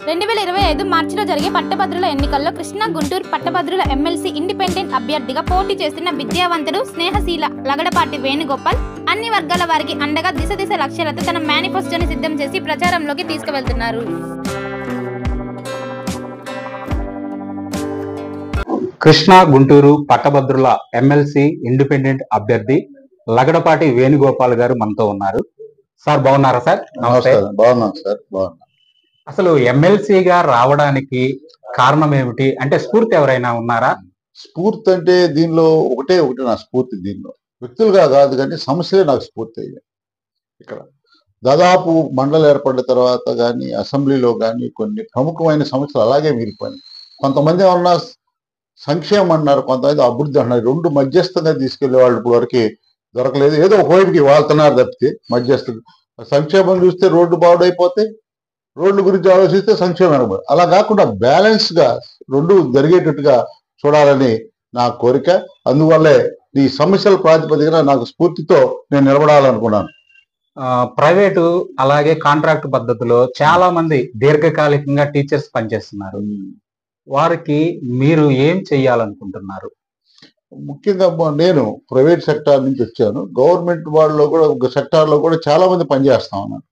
2025 మార్చిలో జరిగే పట్టభద్రుల ఎన్నికల్లో కృష్ణా గుంటూరు పట్టభద్రుల ఎమ్మెల్సీ ఇండిపెండెంట్ అభ్యర్థిగా పోటీ చేస్తున్న విద్యావంతుడు స్నేహశీల లగడపాటి వేణుగోపాల్ అన్ని వర్గాల వారికి అండగా దిశ లక్ష్యాలతో తన మేనిఫెస్టోని సిద్ధం చేసి ప్రచారంలోకి తీసుకువెళ్తున్నారు. కృష్ణా గుంటూరు పట్టభద్రుల ఎమ్మెల్సీ ఇండిపెండెంట్ అభ్యర్థి లగడపాటి వేణుగోపాల్ గారు మనతో ఉన్నారు. సార్ బాగున్నారా సార్? నమస్తే. బాగున్నాను సార్. బాగున్నా. అసలు ఎమ్మెల్సీగా రావడానికి కారణం ఏమిటి? అంటే స్ఫూర్తి ఎవరైనా ఉన్నారా? స్ఫూర్తి అంటే దీనిలో ఒకటే నా స్ఫూర్తి. దీనిలో వ్యక్తులుగా కాదు కానీ సమస్యలే నాకు స్ఫూర్తి అయ్యాయి. ఇక్కడ దాదాపు మండలం ఏర్పడిన తర్వాత కానీ అసెంబ్లీలో కానీ కొన్ని ప్రముఖమైన సమస్యలు అలాగే మిగిలిపోయినాయి. కొంతమంది ఏమన్నా సంక్షేమం అన్నారు, కొంతమంది అభివృద్ధి అన్నారు. రెండు మధ్యస్థంగా తీసుకెళ్లే వాళ్ళు ఇప్పుడు వరకు దొరకలేదు. ఏదో ఒకవైపుకి వాళ్తున్నారు తప్పితే మధ్యస్థంగా. సంక్షేమం చూస్తే రోడ్డు బాగుడైపోతే, రోడ్ల గురించి ఆలోచిస్తే సంక్షేమం. అలా కాకుండా బ్యాలెన్స్ గా రెండు జరిగేటట్టుగా చూడాలని నా కోరిక. అందువల్లే ఈ సమస్యల ప్రాతిపదికన నాకు స్ఫూర్తితో నేను నిలబడాలనుకున్నాను. ప్రైవేటు అలాగే కాంట్రాక్ట్ పద్ధతిలో చాలా మంది దీర్ఘకాలికంగా టీచర్స్ పనిచేస్తున్నారు. వారికి మీరు ఏం చెయ్యాలనుకుంటున్నారు? ముఖ్యంగా నేను ప్రైవేట్ సెక్టార్ నుంచి వచ్చాను. గవర్నమెంట్ వాళ్ళలో కూడా ఒక సెక్టార్లో కూడా చాలా మంది పనిచేస్తా ఉన్నారు.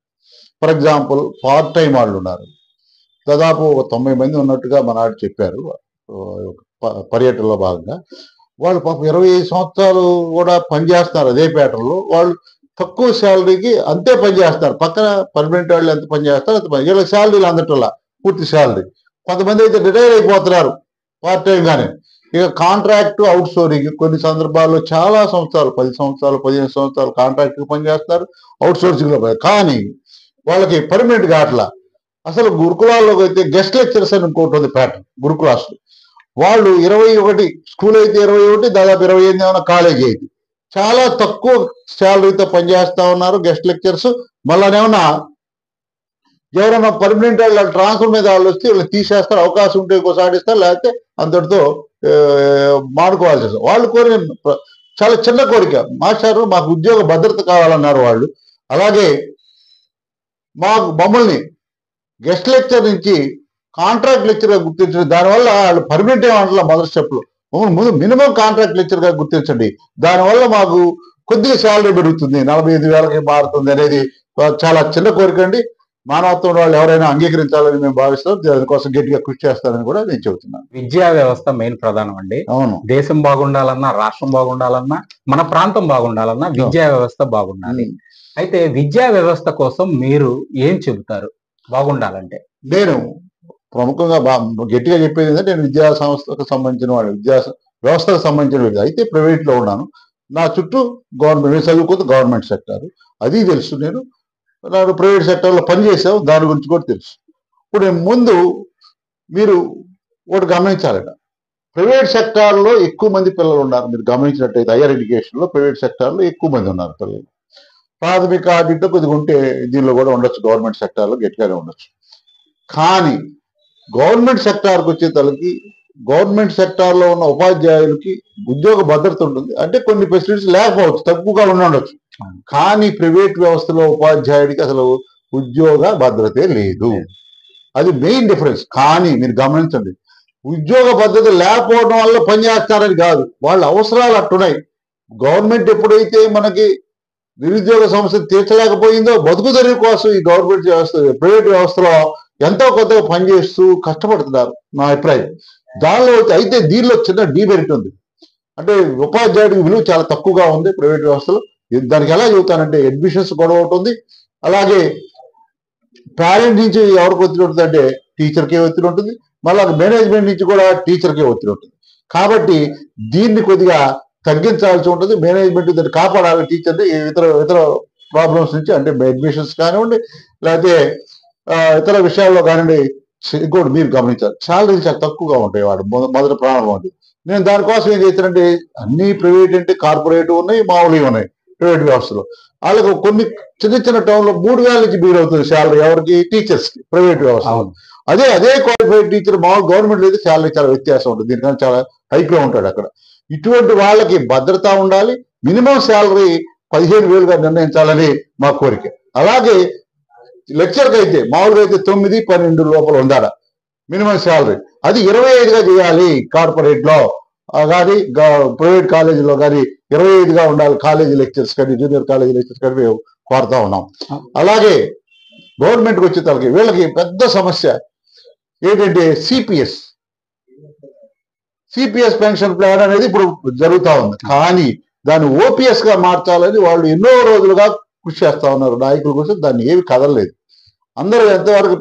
ఫర్ ఎగ్జాంపుల్ పార్ట్ టైం వాళ్ళు ఉన్నారు. దాదాపు 90 మంది ఉన్నట్టుగా మనాడు చెప్పారు పర్యటనలో భాగంగా. వాళ్ళు పాపం 25 సంవత్సరాలు కూడా పనిచేస్తున్నారు అదే ప్యాటర్న్లో. వాళ్ళు తక్కువ శాలరీకి అంతే పనిచేస్తున్నారు. పక్కన పర్మనెంట్ వాళ్ళు ఎంత పనిచేస్తారు అంత పని. వీళ్ళకి శాలరీలు అందటంలా పూర్తి శాలరీ. కొంతమంది అయితే రిటైర్ అయిపోతున్నారు పార్ట్ టైం గానే. ఇక కాంట్రాక్ట్ అవుట్ సోర్సింగ్ కొన్ని సందర్భాల్లో చాలా సంవత్సరాలు 10 సంవత్సరాలు 15 సంవత్సరాలు కాంట్రాక్ట్ పనిచేస్తున్నారు, అవుట్ సోర్సింగ్ లో. కానీ వాళ్ళకి పర్మనెంట్ గా అట్లా. అసలు గురుకులాల్లోకి అయితే గెస్ట్ లెక్చరర్స్ అని ఇంకోటి ఉంది ప్యాటర్న్ గురుకులాస్. వాళ్ళు 21 స్కూల్ అయితే 21, దాదాపు 28 ఏమైనా కాలేజీ అయితే చాలా తక్కువ శాలరీతో పనిచేస్తా ఉన్నారు గెస్ట్ లెక్చర్స్. మళ్ళానేమన్నా ఎవరైనా పర్మనెంట్ వాళ్ళు ట్రాన్స్ఫర్ మీద వాళ్ళు వస్తే వీళ్ళు తీసేస్తారు. అవకాశం ఉంటే ఇంకోసారి ఇస్తారు, లేకపోతే అంతటితో మాడుకోవాల్సి వస్తుంది. వాళ్ళు కోరిన చాలా చిన్న కోరిక, మాస్టారు మాకు ఉద్యోగ భద్రత కావాలన్నారు వాళ్ళు. అలాగే మమ్మల్ని గెస్ట్ లెక్చర్ నుంచి కాంట్రాక్ట్ లెక్చర్ గా గుర్తించండి. దానివల్ల వాళ్ళు పర్మనెంట్ ఏమంటారు మొదటి స్టెప్ లో మమ్మల్ని ముందు మినిమం కాంట్రాక్ట్ లెక్చర్ గా గుర్తించండి. దానివల్ల మాకు కొద్దిగా శాలరీ పెరుగుతుంది, 45,000కి మారుతుంది అనేది చాలా చిన్న కోరిక అండి. మానవత్వం వాళ్ళు ఎవరైనా అంగీకరించాలని మేము భావిస్తాం. దానికోసం గట్టిగా కృషి చేస్తానని కూడా నేను చెబుతున్నాను. విద్యా వ్యవస్థ మెయిన్ ప్రధానం అండి. అవును. దేశం బాగుండాలన్నా, రాష్ట్రం బాగుండాలన్నా, మన ప్రాంతం బాగుండాలన్నా విద్యా వ్యవస్థ బాగుండాలి. అయితే విద్యా వ్యవస్థ కోసం మీరు ఏం చెబుతారు బాగుండాలంటే? నేను ప్రముఖంగా గట్టిగా చెప్పేది ఏంటంటే, నేను విద్యా సంస్థకు సంబంధించిన వాడు, విద్యా వ్యవస్థకు సంబంధించిన వ్యక్తి. అయితే ప్రైవేట్ లో ఉన్నాను. నా చుట్టూ గవర్నమెంట్ చదువుకుంటే గవర్నమెంట్ సెక్టార్ అది తెలుసు. నేను ప్రైవేట్ సెక్టార్లో పనిచేసావు, దాని గురించి కూడా తెలుసు. ఇప్పుడు ముందు మీరు ఒకటి గమనించాలట, ప్రైవేట్ సెక్టార్లో ఎక్కువ మంది పిల్లలు ఉన్నారు. మీరు గమనించినట్టయితే హైయర్ ఎడ్యుకేషన్లో ప్రైవేట్ సెక్టార్లో ఎక్కువ మంది ఉన్నారు పిల్లలు. ప్రాథమిక ఆడిట్లో కొద్దిగా ఉంటే దీనిలో కూడా ఉండొచ్చు, గవర్నమెంట్ సెక్టార్లో గట్టిగానే ఉండొచ్చు. కానీ గవర్నమెంట్ సెక్టార్కి వచ్చే తలకి గవర్నమెంట్ సెక్టార్లో ఉన్న ఉపాధ్యాయులకి ఉద్యోగ భద్రత ఉంటుంది. అంటే కొన్ని ఫెసిలిటీస్ లేకపోవచ్చు, తక్కువగా ఉండొచ్చు. కానీ ప్రైవేట్ వ్యవస్థలో ఉపాధ్యాయుడికి అసలు ఉద్యోగ భద్రతే లేదు. అది మెయిన్ డిఫరెన్స్. కానీ మీరు గమనించండి, ఉద్యోగ భద్రత లేకపోవడం వల్ల పనిచేస్తారని కాదు, వాళ్ళ అవసరాలు అట్టున్నాయి. గవర్నమెంట్ ఎప్పుడైతే మనకి నిరుద్యోగ సమస్య తీర్చలేకపోయిందో, బతుకు తెరువు కోసం ఈ గవర్నమెంట్ వ్యవస్థ ప్రైవేట్ వ్యవస్థలో ఎంతో కొత్తగా పనిచేస్తూ కష్టపడుతున్నారు నా అభిప్రాయం. దానిలో అయితే దీనిలో చిన్న డీమెరిట్ ఉంది. అంటే ఉపాధ్యాయుడికి విలువ చాలా తక్కువగా ఉంది ప్రైవేట్ వ్యవస్థలో. దానికి ఎలా చెబుతానంటే, అడ్మిషన్స్ గొడవ ఉంటుంది. అలాగే పేరెంట్ నుంచి ఎవరికి ఒత్తిడి ఉంటుంది అంటే టీచర్కే ఒత్తిడి ఉంటుంది. మళ్ళీ మేనేజ్మెంట్ నుంచి కూడా టీచర్కే ఒత్తిడి ఉంటుంది. కాబట్టి దీన్ని కొద్దిగా తగ్గించాల్సి ఉంటుంది. మేనేజ్మెంట్ దాన్ని కాపాడాలి టీచర్ని ఇతర ప్రాబ్లమ్స్ నుంచి. అంటే అడ్మిషన్స్ కానివ్వండి, లేకపోతే ఇతర విషయాల్లో కానివ్వండి. ఇంకోటి మీరు గమనించాలి, శాలరీలు చాలా తక్కువగా ఉంటాయి. వాడు మొదటి ప్రారంభం ఉంది. నేను దానికోసం ఏం చేస్తానంటే, అన్ని ప్రైవేట్ అంటే కార్పొరేట్ ఉన్నాయి, మామూలుగా ఉన్నాయి ప్రైవేట్ వ్యవస్థలో. వాళ్ళకు కొన్ని చిన్న టౌన్లో 3,000 నుంచి బీడవుతుంది శాలరీ. ఎవరికి? టీచర్స్కి ప్రైవేట్ వ్యవస్థ. అదే క్వాలిఫైడ్ టీచర్ మామూలు గవర్నమెంట్ అయితే శాలరీ చాలా వ్యత్యాసం ఉంటుంది. దీనికన్నా చాలా హైక్లో ఉంటాడు అక్కడ. ఇటువంటి వాళ్ళకి భద్రత ఉండాలి. మినిమం శాలరీ 15,000గా నిర్ణయించాలని మా కోరిక. అలాగే లెక్చర్కి అయితే మామూలుగా అయితే 9-12 లోపల ఉండాలి మినిమం శాలరీ. అది 25గా చేయాలి కార్పొరేట్ లో కానీ ప్రైవేట్ కాలేజీలో కానీ 25గా ఉండాలి. కాలేజీ లెక్చర్స్ కానీ జూనియర్ కాలేజీ లెక్చర్స్ కానీ మేము కోరుతా ఉన్నాం. అలాగే గవర్నమెంట్కి వచ్చే తలకి వీళ్ళకి పెద్ద సమస్య ఏంటంటే సిపిఎస్ పెన్షన్ ప్లాన్ అనేది ఇప్పుడు జరుగుతూ ఉంది. కానీ దాన్ని ఓపీఎస్ గా మార్చాలని వాళ్ళు ఎన్నో రోజులుగా కృషి చేస్తా ఉన్నారు నాయకుల కోసం. దాన్ని ఏమి కదలలేదు. అందరూ ఎంతవరకు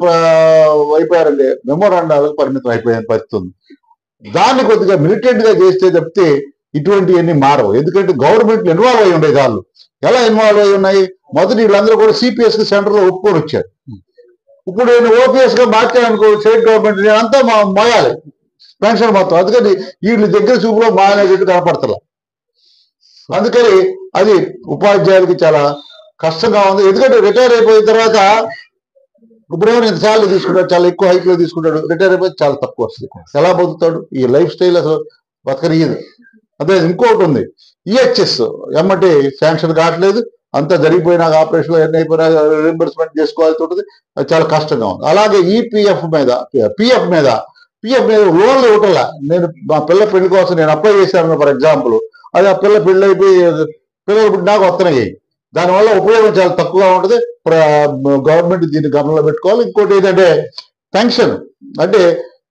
అయిపోయారంటే మెమోరాండాలకు పరిమితం అయిపోయిన పరిస్థితి ఉంది. దాన్ని కొద్దిగా మిలిటెంట్ గా చేస్తే తప్పితే ఇటువంటివన్నీ మారవు. ఎందుకంటే గవర్నమెంట్ ఇన్వాల్వ్ అయి ఉండేది. వాళ్ళు ఎలా ఇన్వాల్వ్ అయి ఉన్నాయి? మొదటి వీళ్ళందరూ కూడా సిపిఎస్ కి సెంటర్ లో ఒప్పుకొని వచ్చారు. ఇప్పుడు నేను ఓపీఎస్ గా మార్చాలనుకో స్టేట్ గవర్నమెంట్ నేనంతా మోయాలి పెన్షన్ మొత్తం. అందుకని వీళ్ళు దగ్గర చూపులో మానేటట్టు కనపడతలే. అందుకని అది ఉపాధ్యాయులకి చాలా కష్టంగా ఉంది. ఎందుకంటే రిటైర్ అయిపోయిన తర్వాత ఇప్పుడేమో ఇంత శాలరీ తీసుకుంటాడు, చాలా ఎక్కువ హైక్ లో తీసుకుంటాడు. రిటైర్ అయిపోయి చాలా తక్కువ వస్తుంది. ఎలా బతుకుతాడు? ఈ లైఫ్ స్టైల్ అసలు బతకనియదు. అదే ఇంకొకటి ఉంది, ఈహెచ్ఎస్ ఎమ్మటి శాంక్షన్ కావట్లేదు. అంతా జరిగిపోయినాక ఆపరేషన్ ఎన్ని అయిపోయినా రీంబర్స్మెంట్ చేసుకోవాల్సి ఉంటుంది. అది చాలా కష్టంగా ఉంది. అలాగే ఈపీఎఫ్ మీద పిఎఫ్ మీద లోన్లు ఇవ్వటంలా. నేను మా పిల్ల పెళ్లి కోసం నేను అప్లై చేశాను ఫర్ ఎగ్జాంపుల్. అది ఆ పిల్ల పెళ్లి అయిపోయి పిల్లలు పుట్టినాక వస్తున్నాయి. దానివల్ల ఉపయోగం చాలా తక్కువగా ఉంటుంది. గవర్నమెంట్ దీన్ని గమనంలో పెట్టుకోవాలి. ఇంకోటి ఏంటంటే పెన్షన్ అంటే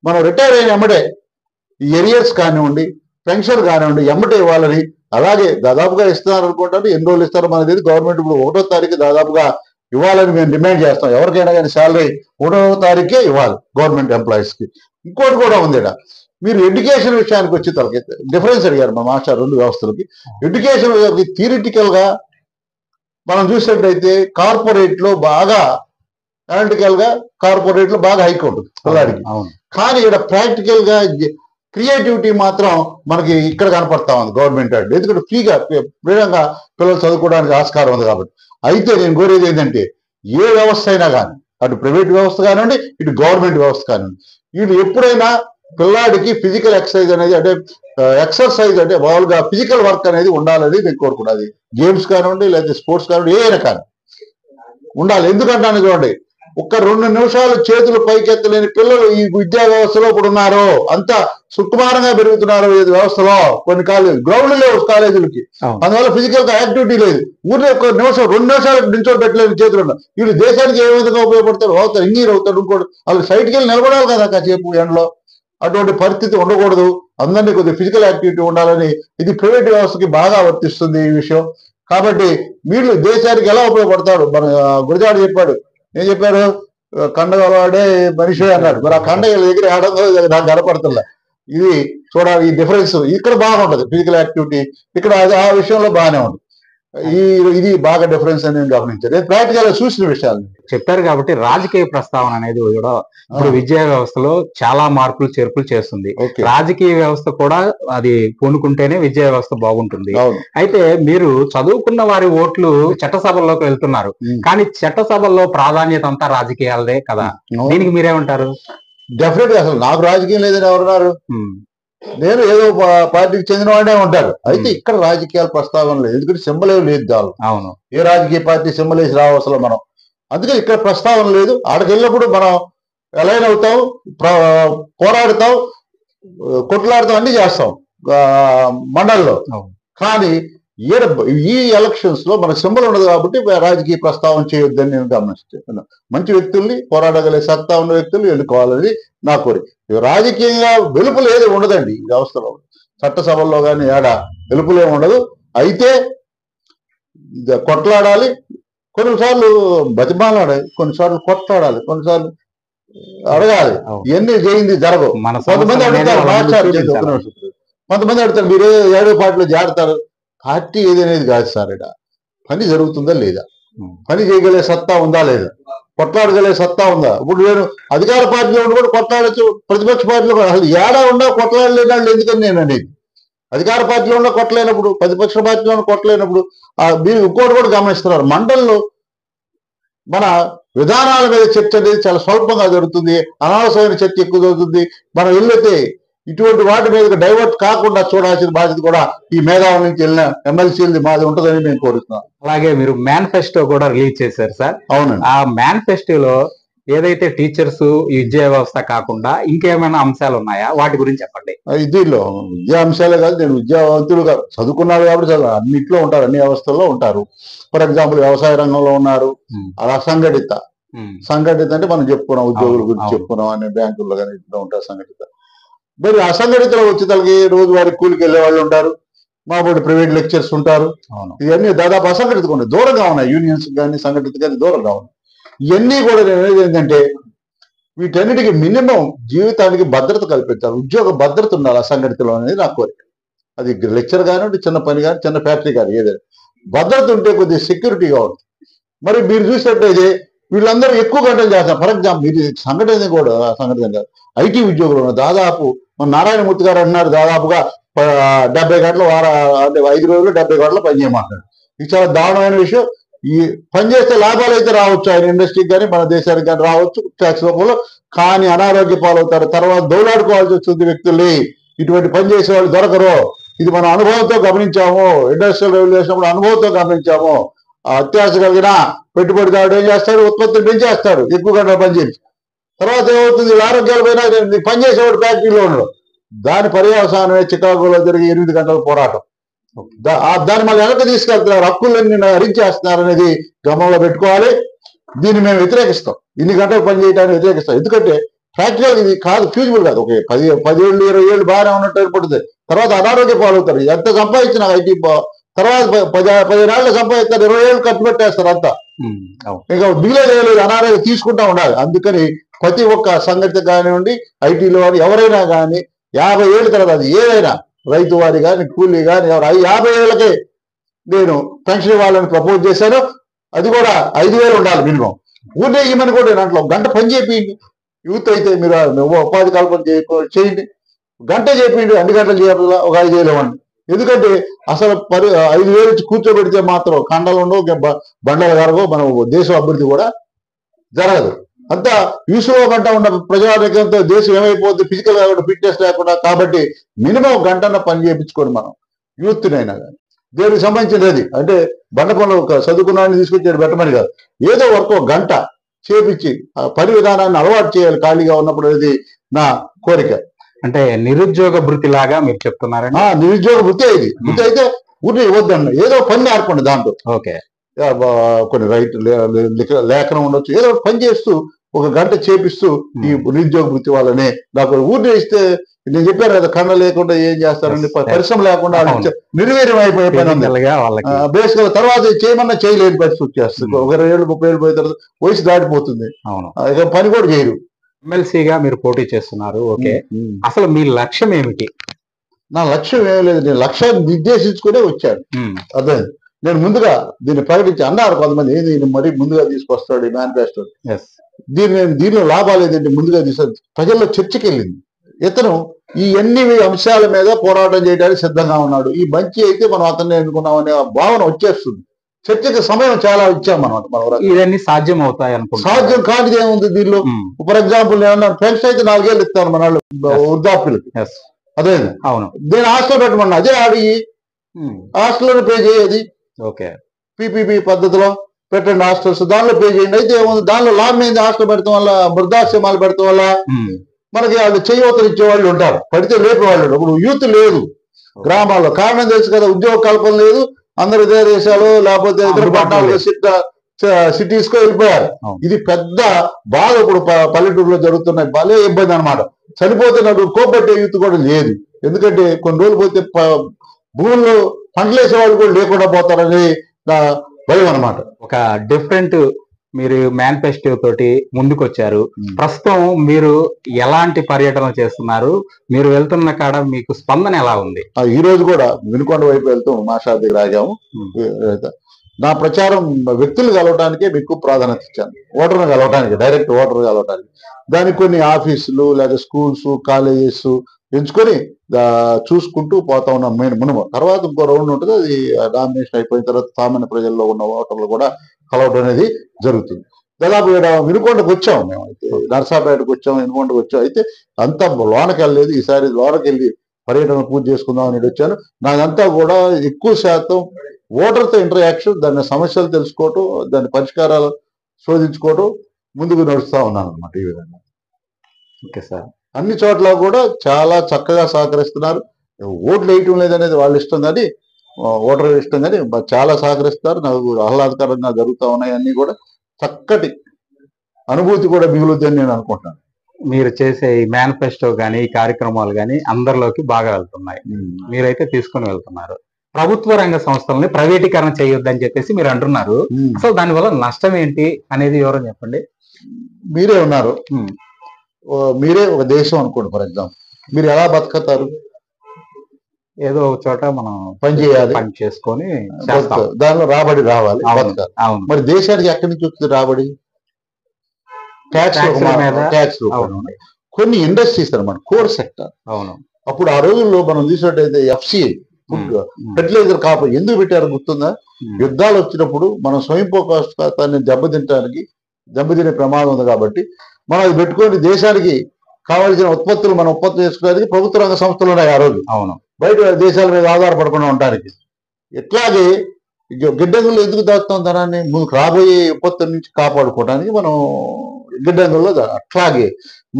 మనం రిటైర్ అయిన ఎమ్మటే ఈ ఎరియర్స్ కానివ్వండి పెన్షన్ కానివ్వండి ఎమ్మటే ఇవ్వాలని. అలాగే దాదాపుగా ఇస్తున్నారు అనుకుంటారు. ఎన్ని రోజులు ఇస్తారో మనకి తెలియదు. గవర్నమెంట్ ఇప్పుడు 1వ తారీఖు దాదాపుగా ఇవ్వాలని మేము డిమాండ్ చేస్తాం. ఎవరికైనా కానీ శాలరీ 1వ తారీఖే ఇవ్వాలి గవర్నమెంట్ ఎంప్లాయీస్ కి. ఇంకోటి కూడా ఉంది ఇక్కడ, మీరు ఎడ్యుకేషన్ విషయానికి వచ్చి తలకి డిఫరెన్స్ అడిగారు మా మాస్టర్ రెండు వ్యవస్థలకి. ఎడ్యుకేషన్ థియరిటికల్ గా మనం చూసినట్టయితే కార్పొరేట్ లో బాగా అనలిటికల్ గా కార్పొరేట్ లో బాగా హైక్ ఉంటుంది పిల్లాడికి. కానీ ఇక్కడ ప్రాక్టికల్ గా క్రియేటివిటీ మాత్రం మనకి ఇక్కడ కనపడతా ఉంది గవర్నమెంట్ అంటే. ఎందుకంటే ఫ్రీగా పిల్లలు చదువుకోవడానికి ఆస్కారం ఉంది కాబట్టి. అయితే నేను కోరేది ఏంటంటే ఏ వ్యవస్థ అయినా కానీ, అటు ప్రైవేట్ వ్యవస్థ కానివ్వండి ఇటు గవర్నమెంట్ వ్యవస్థ కానివ్వండి, వీళ్ళు ఎప్పుడైనా పిల్లాడికి ఫిజికల్ ఎక్సర్సైజ్ అనేది అంటే ఎక్సర్సైజ్ అంటే మామూలుగా ఫిజికల్ వర్క్ అనేది ఉండాలని నేను కోరుకున్నది. గేమ్స్ కానివ్వండి లేదా స్పోర్ట్స్ కానివ్వండి ఏదైనా కానీ ఉండాలి. ఎందుకంటాను చూడండి, ఒక్క 2 నిమిషాలు చేతులు పైకెత్తలేని పిల్లలు ఈ విద్యా వ్యవస్థలో ఇప్పుడు ఉన్నారు. అంతా సుకుమారంగా పెరుగుతున్నారు ఈ వ్యవస్థలో. కొన్ని కాలేజీలు గ్రౌండ్ లేవు కాలేజీలకి, అందువల్ల ఫిజికల్ గా యాక్టివిటీ లేదు. ఊరిలో 1 నిమిషం 2 నిమిషాలు నిల్చోబెట్టలేని చేతులు ఉన్నారు. వీళ్ళు దేశానికి ఏ విధంగా ఉపయోగపడతారు? అవుతారు, ఇంజనీర్ అవుతాడు. ఇంకోటి వాళ్ళు సైట్కి వెళ్ళి నిలబడాలి కదా కాసేపు ఎండలో. అటువంటి పరిస్థితి ఉండకూడదు. అందరినీ కొద్దిగా ఫిజికల్ యాక్టివిటీ ఉండాలని ఇది ప్రైవేట్ వ్యవస్థకి బాగా వర్తిస్తుంది ఈ విషయం. కాబట్టి వీళ్ళు దేశానికి ఎలా ఉపయోగపడతాడు? మన గురజాడు చెప్పాడు, ఏం చెప్పారు? కండగలవాడే మనిషి అన్నాడు. మరి ఆ కండగ దగ్గర ఆడంలో నాకు కనపడుతుందా? ఇది చూడాలి. ఈ డిఫరెన్స్ ఇక్కడ బాగుంటది ఫిజికల్ యాక్టివిటీ, ఇక్కడ ఆ విషయంలో బాగానే ఉంటుంది. ఇది బాగా డిఫరెన్స్ అని నేను గమనించాను. నేను ప్రాక్టికల్ గా చూసిన విషయాలు చెప్పారు. కాబట్టి రాజకీయ ప్రస్తావన అనేది కూడా ఇప్పుడు విద్యా వ్యవస్థలో చాలా మార్పులు చేర్పులు చేస్తుంది. రాజకీయ వ్యవస్థ కూడా అది పూనుకుంటేనే విద్యా వ్యవస్థ బాగుంటుంది. అయితే మీరు చదువుకున్న వారి ఓట్లు చట్టసభల్లోకి వెళ్తున్నారు, కానీ చట్టసభల్లో ప్రాధాన్యత అంతా రాజకీయాలదే కదా. దీనికి మీరేమంటారు? డెఫినెట్ గా అసలు నాకు రాజకీయం లేదని ఎవరున్నారు? నేను ఏదో పార్టీకి చెందిన వాడే ఉంటారు. అయితే ఇక్కడ రాజకీయాల ప్రస్తావన లేదు. ఎందుకంటే సింబల్ ఏమి లేదు దాని. అవును, ఏ రాజకీయ పార్టీ సింబల్ వేసి రావసలు మనం. అందుకే ఇక్కడ ప్రస్తావన లేదు. ఆడికి వెళ్ళినప్పుడు మనం ఎలైన్ అవుతాం, పోరాడతాం, కొట్లాడతాం, అన్ని చేస్తాం మండలిలో. కానీ ఈ ఎలక్షన్స్ లో మనకు సింబల్ ఉండదు కాబట్టి రాజకీయ ప్రస్తావన చేయొద్దని నేను గమనిస్తున్నాను. మంచి వ్యక్తుల్ని, పోరాడగలిగే సత్తా ఉన్న వ్యక్తులు ఎన్నుకోవాలని నా కోరిక. రాజకీయంగా వెలుపులు ఏది ఉండదండి ఈ వ్యవస్థలో. చట్టసభల్లో కానీ ఏడా వెలుపులే ఉండదు. అయితే కొట్లాడాలి, కొన్నిసార్లు బతిమాలాడాలి, కొన్నిసార్లు కొట్లాడాలి, కొన్నిసార్లు అడగాలి. ఇవన్నీ చేయింది జరగవు. కొంతమంది అడుగుతారు కొంతమంది అడుగుతారు మీరు ఏడో పార్టీలో చేరతారు. పార్టీ ఏదనేది కాదు సార్. ఇక్కడ పని జరుగుతుందా లేదా, పని చేయగలిగే సత్తా ఉందా లేదా, కొట్లాడగలిగే సత్తా ఉందా? ఇప్పుడు నేను అధికార పార్టీలో ఉండి కూడా కొట్లాడచ్చు, ప్రతిపక్ష పార్టీలో కూడా. అసలు ఏడా ఉన్నా కొట్లాడలేని వాళ్ళు ఎందుకని నేను అనేది. అధికార పార్టీలో ఉన్న కొట్టలేనప్పుడు, ప్రతిపక్ష పార్టీలో కొట్టలేనప్పుడు మీరు ఇంకోటి కూడా గమనిస్తున్నారు. మండలిలో మన విధానాల మీద చర్చ అనేది చాలా స్వల్పంగా జరుగుతుంది. అనవసరమైన చర్చ ఎక్కువ జరుగుతుంది. మనం వెళ్ళైతే ఇటువంటి వాటి మీద డైవర్ట్ కాకుండా చూడాల్సిన బాధ్యత కూడా ఈ మేధావుల నుంచి వెళ్ళిన ఎమ్మెల్సీలది మాది ఉంటుందని మేము కోరుతున్నాం. అలాగే మీరు మేనిఫెస్టో కూడా రిలీజ్ చేశారు సార్. అవునండి. ఆ మేనిఫెస్టోలో ఏదైతే టీచర్స్ ఈ విద్యా వ్యవస్థ కాకుండా ఇంకేమైనా అంశాలు ఉన్నాయా, వాటి గురించి చెప్పండి. దీనిలో విద్యా అంశాలే కాదు, నేను విద్యావంతులు చదువుకున్నారు కాబట్టి అన్నింటిలో ఉంటారు, అన్ని వ్యవస్థల్లో ఉంటారు. ఫర్ ఎగ్జాంపుల్ వ్యవసాయ రంగంలో ఉన్నారు, అలా సంఘటిత అంటే మనం చెప్పుకున్నాం, ఉద్యోగుల గురించి చెప్పుకున్నాం, అనే బ్యాంకుల్లో కానీ ఇంట్లో ఉంటారు సంఘటిత. మరి అసంఘటితలో వచ్చి తనకి రోజువారీ కూలికి వెళ్ళే వాళ్ళు ఉంటారు, మామూలు ప్రైవేట్ లెక్చర్స్ ఉంటారు. ఇవన్నీ దాదాపు అసంఘటితగా ఉన్నాయి, దూరంగా ఉన్నాయి, యూనియన్స్ కానీ సంఘటిత కానీ దూరంగా ఉన్నాయి. ఇవన్నీ కూడా నేను అనేది ఏంటంటే వీటన్నిటికీ మినిమం జీవితానికి భద్రత కల్పించాలి, ఉద్యోగ భద్రత ఉండాలి అసంఘటితలో అనేది నా కోరిక. అది లెక్చర్ కానివ్వండి, చిన్న పని కానీ, చిన్న ఫ్యాక్టరీ కానీ, ఏదైనా భద్రత ఉంటే కొద్దిగా సెక్యూరిటీగా ఉంటుంది. మరి మీరు చూసినట్టయితే వీళ్ళందరూ ఎక్కువ గంటలు చేస్తారు. ఫర్ ఎగ్జాంపుల్ మీరు సంఘటన కూడా సంఘటన కాదు, ఐటీ ఉద్యోగులు ఉన్నారు. దాదాపు మన నారాయణమూర్తి గారు అన్నారు దాదాపుగా 70 గంటలు అంటే 5 రోజులు 70 గంటలు పని చేయమంటారు. ఇది చాలా దారుణమైన విషయం. ఈ పని చేస్తే లాభాలు అయితే రావచ్చు, ఆయన ఇండస్ట్రీకి కానీ మన దేశానికి కానీ రావచ్చు ట్యాక్స్ రూపంలో, కానీ అనారోగ్య పాలవుతారు. తర్వాత దౌలాడుకోవాల్సి వస్తుంది వ్యక్తుల్ని. ఇటువంటి పని చేసే వాళ్ళు దొరకరు. ఇది మన అనుభవంతో గమనించాము, ఇండస్ట్రియల్ రెవల్యూషన్ కూడా అనుభవంతో గమనించాము. అత్యాశ కలిగిన పెట్టుబడిదారుడు ఏం చేస్తాడు, ఉత్పత్తిని పెంచేస్తాడు ఎక్కువ గంటలు పనిచేసి. తర్వాత ఏమవుతుంది, ఆరోగ్యాల పైన పనిచేసేవాడు ఫ్యాక్టరీలో ఉండడు. దాని పర్యవసానమే చికాగోలో జరిగే 8 గంటల పోరాటం. దాన్ని మళ్ళీ వెనక్కి తీసుకెళ్తున్నారు, హక్కులన్నీ హరించేస్తున్నారు అనేది గమనంలో పెట్టుకోవాలి. దీన్ని మేము వ్యతిరేకిస్తాం, ఇన్ని గంటలు పని చేయడానికి వ్యతిరేకిస్తాం. ఎందుకంటే ఫ్యాక్టరీ ఇది కాదు, ఫ్యూజిబుల్ కాదు. ఒక 10 ఏళ్ళు 20 ఏళ్ళు బాగానే ఉన్నట్టు ఏర్పడుతుంది, తర్వాత అనారోగ్య పాలవుతారు. ఎంత సంపాదించిన ఐటీ తర్వాత 15 ఏళ్ళు సంపాదిస్తారు, 20 ఏళ్ళు ఖర్చు పెట్టేస్తారు అంతా. ఇంకా మిగిలే చేయలేదు, అనారోగ్యం తీసుకుంటా ఉండాలి. అందుకని ప్రతి ఒక్క సంఘటన కానివ్వండి, ఐటీలో కానీ ఎవరైనా కానీ 50 ఏళ్ళ తర్వాత అది ఏదైనా రైతు వారి కానీ కూలీ కానీ ఎవరు 50 ఏళ్ళకే నేను పెన్షన్ ఇవ్వాలని ప్రపోజ్ చేశాను. అది కూడా 5,000 ఉండాలి మినిమం. ఊరినే ఇవ్వమని కూడా దాంట్లో గంట పని చేయండి. యూత్ అయితే మీరు ఉపాధి కల్పన చేయండి, గంట చేయండి, 2 గంటలు చేయాలి, ఒక 5,000 ఇవ్వండి. ఎందుకంటే అసలు 5,000 కూర్చోబెడితే మాత్రం కండలు ఉండవు, బండలు కరగవు, మన దేశం అభివృద్ధి కూడా జరగదు. అంతా యూసులో గంట ఉన్న ప్రజారోగ్యంతో దేశం ఏమైపోతుంది, ఫిజికల్ గా కూడా ఫిట్నెస్ లేకుండా. కాబట్టి మినిమం గంటన్న పని చేయించుకోండి మనం, యూత్నైనా కానీ. దేనికి సంబంధించినది అంటే బండ పనులు చదువుకున్నాన్ని తీసుకొచ్చి పెట్టమని కాదు, ఏదో వర్క్ ఒక గంట చేపించి పని విధానాన్ని అలవాటు చేయాలి ఖాళీగా ఉన్నప్పుడు అనేది నా కోరిక. అంటే నిరుద్యోగ వృత్తి లాగా మీరు చెప్తున్నారండి. నిరుద్యోగ వృత్తి ఇది. వృత్తి అయితే ఊరిని ఇవ్వద్దండి, ఏదో పని నేర్పండి దాంట్లో. ఓకే, కొన్ని లేఖనం ఉండొచ్చు, ఏదో పని చేస్తూ ఒక గంట చేపిస్తూ ఈ నిరుద్యోగ వృత్తి వాళ్ళని నాకు ఊరిని ఇస్తే, నేను చెప్పాను కదా, కన్న లేకుండా ఏం చేస్తారండి, పరిశ్రమ లేకుండా నిర్వీర్యం అయిపోయే పని ఉంది బేసిక్. తర్వాత చేయమన్నా చేయలేని పరిస్థితి వచ్చేస్తుంది. 20 ఏళ్ళు 30 ఏళ్ళు పోయిన తర్వాత వయసు దాటిపోతుంది, పని కూడా చేయరు. ఎమ్మెల్సీగా మీరు పోటీ చేస్తున్నారు, ఓకే. అసలు మీ లక్ష్యం ఏమిటి? నా లక్ష్యం ఏమీ లేదు, నేను లక్ష్యాన్ని నిర్దేశించుకునే వచ్చాను. అదే నేను ముందుగా దీన్ని ప్రకటించి అన్నారు కొంతమంది, ఏంది మరీ ముందుగా తీసుకొస్తాడు ఈ మేనిఫెస్టో, దీనిలో లాభాలు ఏదంటే ముందుగా తీసుకొచ్చి ప్రజల్లో చర్చకి వెళ్ళింది. ఇతను ఈ అన్ని అంశాల మీద పోరాటం చేయడానికి సిద్ధంగా ఉన్నాడు, ఈ మంచి అయితే మనం అతన్ని ఎన్నుకున్నాం అనే భావన వచ్చేస్తుంది. చర్చకి సమయం చాలా ఇచ్చాం మనం. ఇవన్నీ సాధ్యం అవుతాయి అనుకుంటా. సాధ్యం కానిది ఏముంది దీనిలో? ఫర్ ఎగ్జాంపుల్ ఏమన్నా పెన్షన్ అయితే 4 ఏళ్ళు ఇస్తాను మన వాళ్ళు వృద్ధాప్యులకి, అదే అవును, నేను హాస్టల్ పెట్టమన్నా, అదే అడిగి హాస్టల్లో పే చేయది. ఓకే, పీపీపీ పద్ధతిలో పెట్టండి హాస్టల్స్, దానిలో పే చేయండి. అయితే ఏముంది దానిలో లాభం ఏంది? హాస్టల్ పెడతాం వల్ల, వృద్ధాశ్రమాలు పెడతాం వల్ల మనకి వాళ్ళు చేయవతలు ఇచ్చేవాళ్ళు ఉంటారు, పడితే లేపే వాళ్ళు. ఇప్పుడు యూత్ లేదు గ్రామాల్లో, కారణం తెలుసు కదా, ఉద్యోగ కల్పన లేదు. అందరు ఇతర దేశాలు లేకపోతే ఇతర పట్టణాలు సిటీస్ కు వెళ్ళిపోయారు. ఇది పెద్ద బాధ ఇప్పుడు పల్లెటూరులో జరుగుతున్న భలే ఇబ్బంది అనమాట. చనిపోతే నాకు కోపట్టే యూత్ కూడా లేదు, ఎందుకంటే కొన్ని రోజులు పోతే భూముల్లో పంటలు వేసే వాళ్ళు కూడా లేకుండా పోతారని నా భయం అనమాట. ఒక డిఫరెంట్ మీరు మేనిఫెస్టో తోటి ముందుకు వచ్చారు. ప్రస్తుతం మీరు ఎలాంటి పర్యటన చేస్తున్నారు? మీరు వెళ్తున్న కాడ మీకు స్పందన ఎలా ఉంది? ఈ రోజు కూడా వినుకొండ వైపు వెళ్తూ మాషాద్ దగ్గర ఆగాము. నా ప్రచారం వ్యక్తులు కలవటానికే ఎక్కువ ప్రాధాన్యత ఇచ్చాను, ఓటర్ను కలవటానికి, డైరెక్ట్ ఓటర్ కలవటానికి. దానికి కొన్ని ఆఫీసులు లేదా స్కూల్స్ కాలేజెస్ ఎంచుకొని చూసుకుంటూ పోతా ఉన్నాం మినిమం. తర్వాత ఇంకో రౌండ్ ఉంటుంది, అది డామినేషన్ అయిపోయిన తర్వాత సామాన్య ప్రజల్లో ఉన్న ఓటర్లు కూడా కలవడం అనేది జరుగుతుంది. దాదాపు వినుకొండకు వచ్చాము మేము. అయితే నర్సాపేటకు వచ్చాము, వినుకొండకు వచ్చాము. అయితే అంతా లోనకి వెళ్ళలేదు. ఈసారి లోనకి వెళ్ళి పర్యటన పూర్తి చేసుకుందాం అని వచ్చాను. నాదంతా కూడా ఎక్కువ శాతం ఓటర్తో ఇంటరాక్షన్, దాని సమస్యలు తెలుసుకోవటం, దాని పరిష్కారాలు శోధించుకోవటం, ముందుకు నడుస్తూ ఉన్నాను అనమాట. ఈ విధంగా ఓకే సార్. అన్ని చోట్ల కూడా చాలా చక్కగా సహకరిస్తున్నారు. ఓట్లు వేయటం లేదనేది వాళ్ళ ఇష్టం, కానీ ఓటర్ ఇష్టం, కానీ చాలా సహకరిస్తారు. నాకు ఆహ్లాదకరంగా జరుగుతూ ఉన్నాయి. అన్ని కూడా చక్కటి అనుభూతి కూడా మిగులుద్దని నేను అనుకుంటున్నాను. మీరు చేసే ఈ మేనిఫెస్టో కానీ ఈ కార్యక్రమాలు కానీ అందరిలోకి బాగా వెళ్తున్నాయి. మీరైతే తీసుకుని వెళ్తున్నారు. ప్రభుత్వ రంగ సంస్థలని ప్రైవేటీకరణ చేయొద్దని చెప్పేసి మీరు అంటున్నారు. అసలు దానివల్ల నష్టం ఏంటి అనేది ఎవరో చెప్పండి. మీరే ఉన్నారు, మీరే ఒక దేశం అనుకోండి. ఫర్ ఎగ్జాంపుల్, మీరు ఎలా బతుకుతారు? ఏదో ఒక చోట మనం పని చేయాలి, పని చేసుకొని దానిలో రాబడి రావాలి, బతకాలి. మరి దేశానికి ఎక్కడి నుంచి వస్తుంది రాబడి? ట్యాక్స్. కొన్ని ఇండస్ట్రీస్ అన్నమాట, కోర్ సెక్టర్. అవును. అప్పుడు ఆ రోజుల్లో మనం చూసినట్టయితే FCI, ఫెర్టిలైజర్ కాపు ఎందుకు పెట్టారు గుర్తుందా? యుద్ధాలు వచ్చినప్పుడు మనం స్వయం పోషకాన్ని దెబ్బతినే ప్రమాదం ఉంది కాబట్టి మనం అది పెట్టుకొని దేశానికి కావాల్సిన ఉత్పత్తులు మనం ఉత్పత్తి చేసుకోవడానికి ప్రభుత్వ రంగ సంస్థలు ఉన్నాయి ఆ రోజు. అవును. బయట దేశాల మీద ఆధారపడకుండా ఉండడానికి. ఇట్లాగే గిడ్డంగుల్లో ఎందుకు దాచుతాం ధనాన్ని? ముందుకు రాబోయే విపత్తుల నుంచి కాపాడుకోవడానికి మనం గిడ్డంగుల్లో. అట్లాగే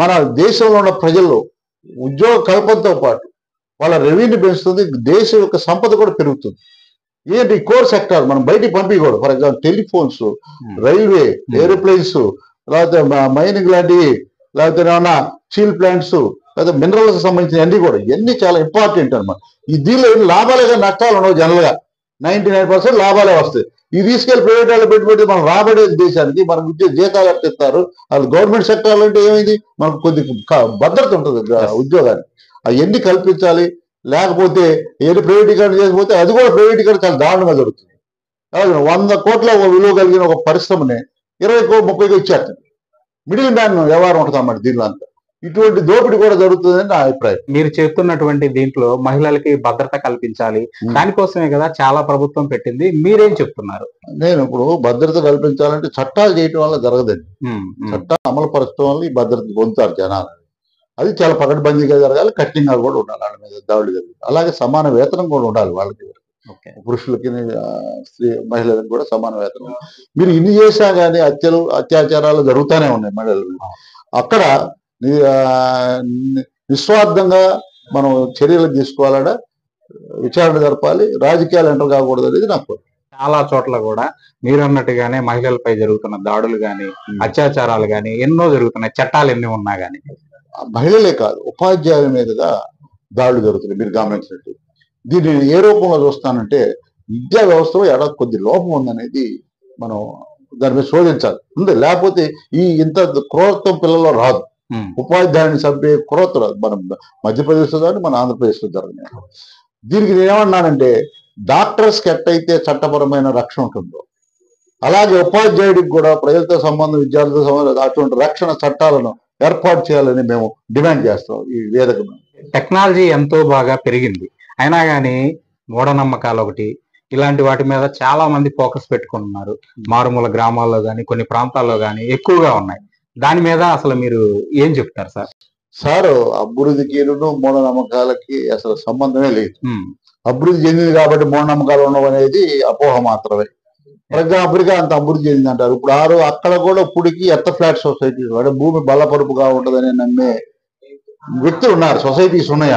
మన దేశంలో ఉన్న ప్రజల్లో ఉద్యోగ కల్పనతో పాటు వాళ్ళ రెవెన్యూ పెంచుతుంది, దేశం యొక్క సంపద కూడా పెరుగుతుంది. ఏంటి కోర్ సెక్టార్ మనం బయటికి పంపించకూడదు. For example telephones, railway, aeroplanes, లేకపోతే మైనింగ్ లాంటివి, లేకపోతే ఏమన్నా స్టీల్ ప్లాంట్స్, లేకపోతే మినరల్స్ సంబంధించిన అన్ని కూడా ఇవన్నీ చాలా ఇంపార్టెంట్ అనమాట. ఈ దీనిలో లాభాలే కానీ నష్టాలు ఉండవు. జనరల్గా 99% లాభాలే వస్తాయి. ఈ తీసుకెళ్లి ప్రైవేట్ వాళ్ళు పెట్టుబడి మనం రాబడేది దేశానికి, మనకు ఇచ్చే జీతాలు ఎట్టిస్తారు. అది గవర్నమెంట్ సెక్టార్లు అంటే ఏమైంది, మనకు కొద్ది భద్రత ఉంటుంది ఉద్యోగానికి. అవన్నీ కల్పించాలి. లేకపోతే ఏది ప్రైవేటీకరణ చేయకపోతే అది కూడా ప్రైవేటీకరణ చాలా దారుణంగా జరుగుతుంది. 100 కోట్ల విలువ కలిగిన ఒక పరిశ్రమని 20-30 ఇచ్చేస్తారు. మిడిల్ మ్యాన్ వ్యవహారం ఉంటుంది అన్నమాట దీనిలో అంతా. ఇటువంటి దోపిడీ కూడా జరుగుతుందని నా అభిప్రాయం. మీరు చెప్తున్నటువంటి దీంట్లో మహిళలకి భద్రత కల్పించాలి, దానికోసమే కదా చాలా ప్రభుత్వం పెట్టింది. మీరేం చెప్తున్నారు? నేను ఇప్పుడు భద్రత కల్పించాలంటే చట్టాలు చేయటం వల్ల జరగదండి. చట్టాలు అమలు పరచడం వల్ల ఈ భద్రత పొందుతారు జనాలు. అది చాలా పకడ్బందీగా జరగాలి, కఠినంగా కూడా ఉండాలి. వాళ్ళ మీద దాడులు జరగాలి. అలాగే సమాన వేతనం కూడా ఉండాలి వాళ్ళకి. పురుషులకి మహిళలకు కూడా సమాన వేతనం. మీరు ఇన్ని చేసినా కానీ అత్యాచారాలు జరుగుతూనే ఉన్నాయి మహిళలు. అక్కడ నిస్వార్థంగా మనం చర్యలు తీసుకోవాలన్నా విచారణ జరపాలి. రాజకీయాలు ఎంటర్ కాకూడదు అనేది నాకు. చాలా చోట్ల కూడా మీరు అన్నట్టుగానే మహిళలపై జరుగుతున్న దాడులు గాని, అత్యాచారాలు గాని ఎన్నో జరుగుతున్నాయి. చట్టాలు ఎన్ని ఉన్నా గానీ మహిళలే కాదు, ఉపాధ్యాయుల మీదుగా దాడులు జరుగుతున్నాయి. మీరు గమనించినట్టు దీన్ని ఏ రూపంలో చూస్తానంటే, విద్యా వ్యవస్థలో కొద్ది లోపం ఉందనేది మనం దాని మీద శోధించాలి. ఉంది, లేకపోతే ఇంత క్రూరత్వం పిల్లల్లో రాదు. ఉపాధ్యాయుని చంపే క్రూరత రాదు. మనం మధ్యప్రదేశ్లో కానీ మన ఆంధ్రప్రదేశ్లో జరిగినాయి. దీనికి నేనేమన్నానంటే, డాక్టర్స్కి ఎట్టయితే చట్టపరమైన రక్షణ ఉంటుందో అలాగే ఉపాధ్యాయుడికి కూడా ప్రజలతో సంబంధం, విద్యార్థులతో సంబంధం అటువంటి రక్షణ చట్టాలను ఏర్పాటు చేయాలని మేము డిమాండ్ చేస్తాం. ఈ వేదిక టెక్నాలజీ ఎంతో బాగా పెరిగింది, అయినా కానీ మూఢనమ్మకాలు ఒకటి ఇలాంటి వాటి మీద చాలా మంది ఫోకస్ పెట్టుకుంటున్నారు. మారుమూల గ్రామాల్లో కానీ కొన్ని ప్రాంతాల్లో కానీ ఎక్కువగా ఉన్నాయి. దాని మీద అసలు మీరు ఏం చెప్తారు సార్? సార్, అభివృద్ధికి మూఢనమ్మకాలకి అసలు సంబంధమే లేదు. అభివృద్ధి చెందింది కాబట్టి మూఢనమ్మకాలు ఉండవు అనేది అపోహ మాత్రమే. ఫర్ ఎగ్జాంపుల్గా అంత అభివృద్ధి చెందింది అంటారు. ఇప్పుడు అక్కడ కూడా ఇప్పటికి ఫ్లాట్ సొసైటీస్, అంటే భూమి బల్లపరుపుగా ఉంటుందని నమ్మే వ్యక్తులు ఉన్నారు, సొసైటీస్ ఉన్నాయి.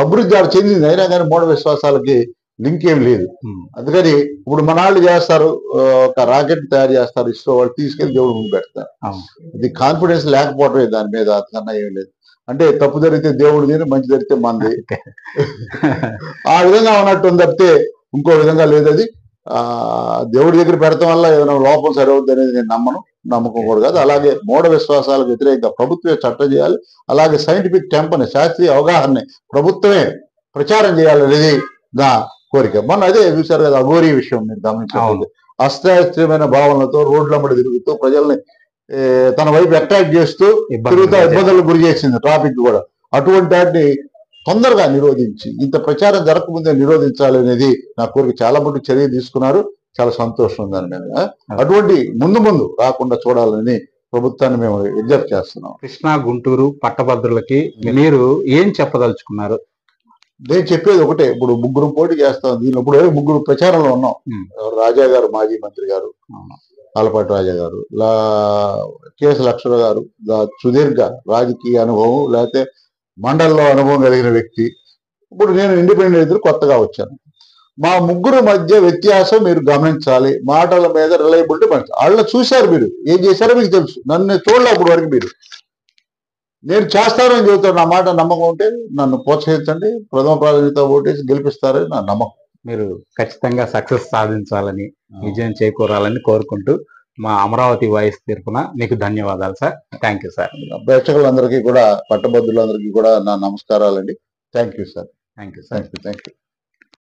అభివృద్ధి చెందింది, అయినా కానీ మూఢ విశ్వాసాలకి లింక్ ఏం లేదు. అందుకని ఇప్పుడు మన వాళ్ళు చేస్తారు, ఒక రాకెట్ తయారు చేస్తారు, ఇస్రో వాళ్ళు తీసుకెళ్లి దేవుడు ముందు పెడతారు. అది కాన్ఫిడెన్స్ లేకపోవటమే దాని మీద, అంతకన్నా ఏం లేదు. అంటే తప్పు జరిగితే దేవుడిది, మంచి జరిగితే మంది, ఆ విధంగా ఉన్నట్టు తప్పితే ఇంకో విధంగా లేదు. అది దేవుడి దగ్గర పెడతాం వల్ల ఏదైనా లోపం సరివుద్ది అనేది నేను నమ్మకం కూడా కాదు. అలాగే మూఢ విశ్వాసాలకు వ్యతిరేకంగా ప్రభుత్వమే చట్టం చేయాలి. అలాగే సైంటిఫిక్ టెంపర్ని, శాస్త్రీయ అవగాహనని ప్రభుత్వమే ప్రచారం చేయాలనేది నా కోరిక. మొన్న అదే చూశారు కదా అఘోరీ విషయం, మీరు గమనించాలి. అశాస్త్రీయమైన భావనలతో రోడ్లమ్మడి తిరుగుతూ ప్రజల్ని తన వైపు అట్రాక్ట్ చేస్తూ తిరుగుతూ ఇబ్బందులకు గురి చేసింది ట్రాఫిక్ కూడా. అటువంటి వాటిని తొందరగా నిరోధించి, ఇంత ప్రచారం జరగకముందే నిరోధించాలి అనేది నా కోరిక. చాలా మటుకు చర్య తీసుకున్నారు. చాలా సంతోషం ఉంది దాని మీద. అటువంటి ముందు రాకుండా చూడాలని ప్రభుత్వాన్ని మేము విజ్ఞప్తి చేస్తున్నాం. కృష్ణా గుంటూరు పట్టభద్రులకి మీరు ఏం చెప్పదలుచుకున్నారు? నేను చెప్పేది ఒకటే, ఇప్పుడు ముగ్గురు పోటీ చేస్తాం దీనిలో. ఇప్పుడు ముగ్గురు ప్రచారంలో ఉన్నాం. రాజా గారు, మాజీ మంత్రి గారు, ఆలపాటి రాజా గారు, కేఎస్ లక్ష్మణ గారు, సుదీర్ఘ రాజకీయ అనుభవం లేకపోతే మండలంలో అనుభవం కలిగిన వ్యక్తి. ఇప్పుడు నేను ఇండిపెండెంట్ ఎదురు కొత్తగా వచ్చాను. మా ముగ్గురు మధ్య వ్యత్యాసం మీరు గమనించాలి. మాటల మీద రిలయబిలిటీ మంచి వాళ్ళని చూశారు, మీరు ఏం చేశారో మీకు తెలుసు. నన్ను చూడలే అప్పటి వరకు. మీరు నేను చేస్తానని చెబుతాను. నా మాట నమ్మకం ఉంటే నన్ను ప్రోత్సహించండి, ప్రథమ ప్రాధాన్యత ఓటేసి గెలిపిస్తారని నా నమ్మకం. మీరు ఖచ్చితంగా సక్సెస్ సాధించాలని, విజయం చేకూరాలని కోరుకుంటూ మా అమరావతి వాయిస్ తరపున మీకు ధన్యవాదాలు సార్. Thank you sir. ప్రేక్షకులందరికీ కూడా, పట్టభద్రులందరికీ కూడా నా నమస్కారాలండి. Thank you sir. Thank you sir. Thank you.